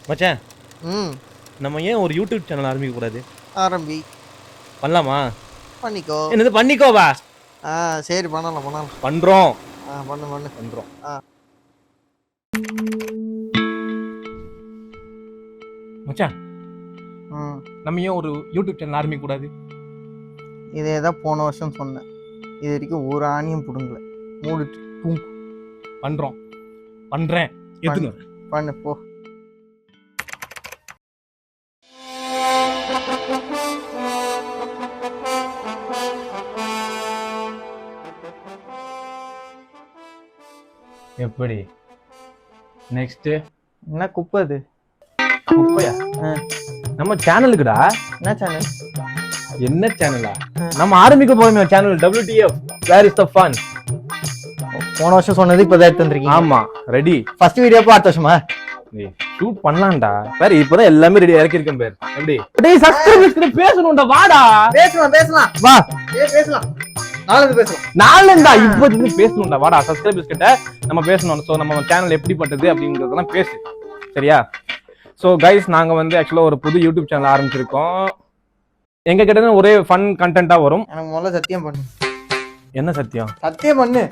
மச்சான், ம் நம்ம ஏன் ஒரு யூடியூப் சேனல் ஆரம்பிக்க கூடாது? ஆரம்பி பண்ணலாமா? பண்ணிக்கோ. என்னது பண்ணிக்கோவா? சரி பண்ணலாம் பண்ணலாம். பண்றோம். பண்ணு பண்ணு. பண்றோம். மச்சான், ம் நம்ம ஏன் ஒரு யூடியூப் சேனல் ஆரம்பிக்க கூடாது? இதே தான் போன வருஷம் சொன்னேன். இது வரைக்கும் ஒரு ஆணியும் பிடுங்கல. மூடிட்டு தூங்கு. பண்றோம். பண்றேன். எதுங்க? பண்ணு போ. எப்படி? நெக்ஸ்ட் என்ன குப்பை அது? குப்பையா? நம்ம சேனலுக்குடா. என்ன சேனல்? என்ன சேனலா? நம்ம ஆரம்பிக்க போறோமே channel WTF. Where is the fun? போன வருஷம் சொன்னது இப்பதான் எடுத்து வந்திருக்கீங்க. ஆமா, ரெடி. ஃபர்ஸ்ட் வீடியோ அடுத்த வருஷமா ஷூட் பண்ணலாம்டா. வேற இப்பதான் எல்லாமே ரெடி இறக்கி இருக்கேன் பேர். எப்படி? டேய் சப்ஸ்கிரைபர்ஸ் கிட்ட பேசணும்டா, வாடா. பேசலாம் வா. பேசலாம். நாளைக்கு பேசலாம். நாளேண்டா இப்போதைக்கு பேசணும்டா, வாடா. சப்ஸ்கிரைபர்ஸ் கிட்ட நம்ம பேசணும். சோ நம்ம சேனல் எப்படிப்பட்டது அப்படிங்கறதெல்லாம் பேசு, சரியா? சோ கைஸ், நாங்க வந்து ஆக்சுவலா ஒரு புது யூடியூப் சேனல் ஆரம்பிச்சிருக்கோம். எங்க கிட்ட ஒரே ஃபன் கண்டென்ட்டா வரும். எனக்கு முதல்ல சத்தியம் பண்ணு. என்ன சத்தியம்? சத்தியம் பண்ணு.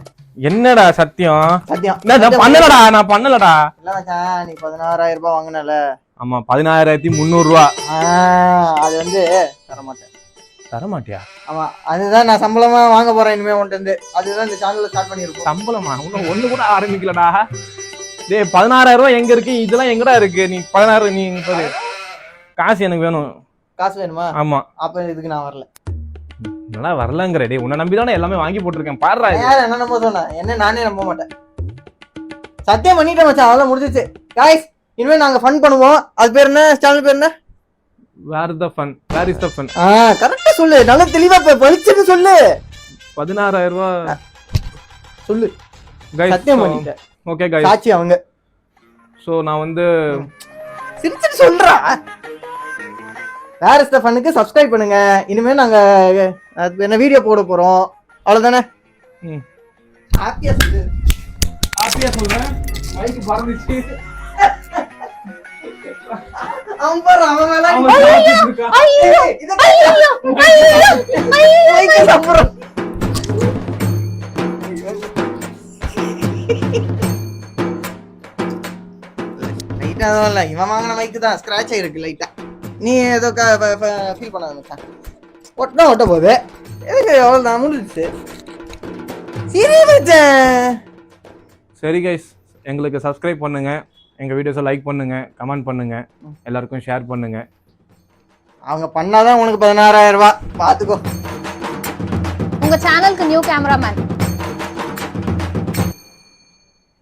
என்னடா சத்தியம்? சத்தியம். நான் பண்ணலடா. இல்ல மச்சான், நீ 16,000 ரூபாய் வாங்கினல. ஆமா, 16,300 ரூபா. அது வந்து தர மாட்டியா? ஆமா, அதுதான் நான் சம்பளமா வாங்க போறேன் இனிமே உன்கிட்ட இருந்து. அதுதான் இந்த சேனல்ல ஸ்டார்ட் பண்ணிருக்கோம். சம்பளமா? இன்னும் ஒண்ணு கூட ஆரம்பிக்கலடா. டேய் 16,000 ரூபாய் எங்க இருக்கு? இதெல்லாம் எங்கடா இருக்கு? நீ 16 நீ பாரு. காசு எனக்கு வேணும். காசு வேணுமா? ஆமா. அப்ப இதுக்கு நான் வரல. நல்லா வரலங்கற. டேய் உன்னை நம்பி தானே எல்லாமே வாங்கி போட்டுருக்கேன். பாருடா. யார் என்ன நம்ப சொன்னா? என்ன நானே நம்ப மாட்டேன். சத்தியம் பண்ணிட்டேன் மச்சான், அதெல்லாம் முடிஞ்சிச்சு. गाइस, இனிமே நாங்க ஃபன் பண்ணுவோம். அது பேர் என்ன? சேனல் பேர் என்ன? Where the fun. Where is the fun? கரெக்ட்டா சொல்லு. நல்ல தெளிவா பளிச்சுன்னு சொல்லு. 16,000 ரூபாய் சொல்லு. गाइस, சத்தியம் பண்ணிட்டேன். Okay guys. சாட்சி அவங்க. சோ நான் வந்து சிரிச்சிட்டு சொல்றா. வேர் இஸ் த ஃபன்னுக்கு சப்ஸ்கிரைப் பண்ணுங்க. இனிமே நாங்க என்ன வீடியோ போட போறோம். அவ்வளவுதானே? ஹாப்பியா சொல்லு. ஹாப்பியா சொல்றேன். மைக் பறந்துச்சு. அவன் மேல இருக்கா? மைக் சாப்பிடுறோம். லைட்டா தான் இல்ல, இவன் வாங்கின மைக்கு தான் ஸ்கிராட்ச் ஆயிருக்கு லைட்டா. நீ ஏதோ ஃபீல் பண்ணாத மச்சான். ஒட்ட போகுது. எதுக்கு அவ்வளவுதான் முடிஞ்சிச்சு. சரி மச்சான். சரி கைஸ், எங்களுக்கு சப்ஸ்கிரைப் பண்ணுங்க, எங்க வீடியோஸை லைக் பண்ணுங்க, கமெண்ட் பண்ணுங்க, எல்லாருக்கும் ஷேர் பண்ணுங்க. அவங்க பண்ணாதான் உனக்கு 16,000 ரூபாய். பாத்துக்கோ. உங்க சேனலுக்கு நியூ கேமராமேன்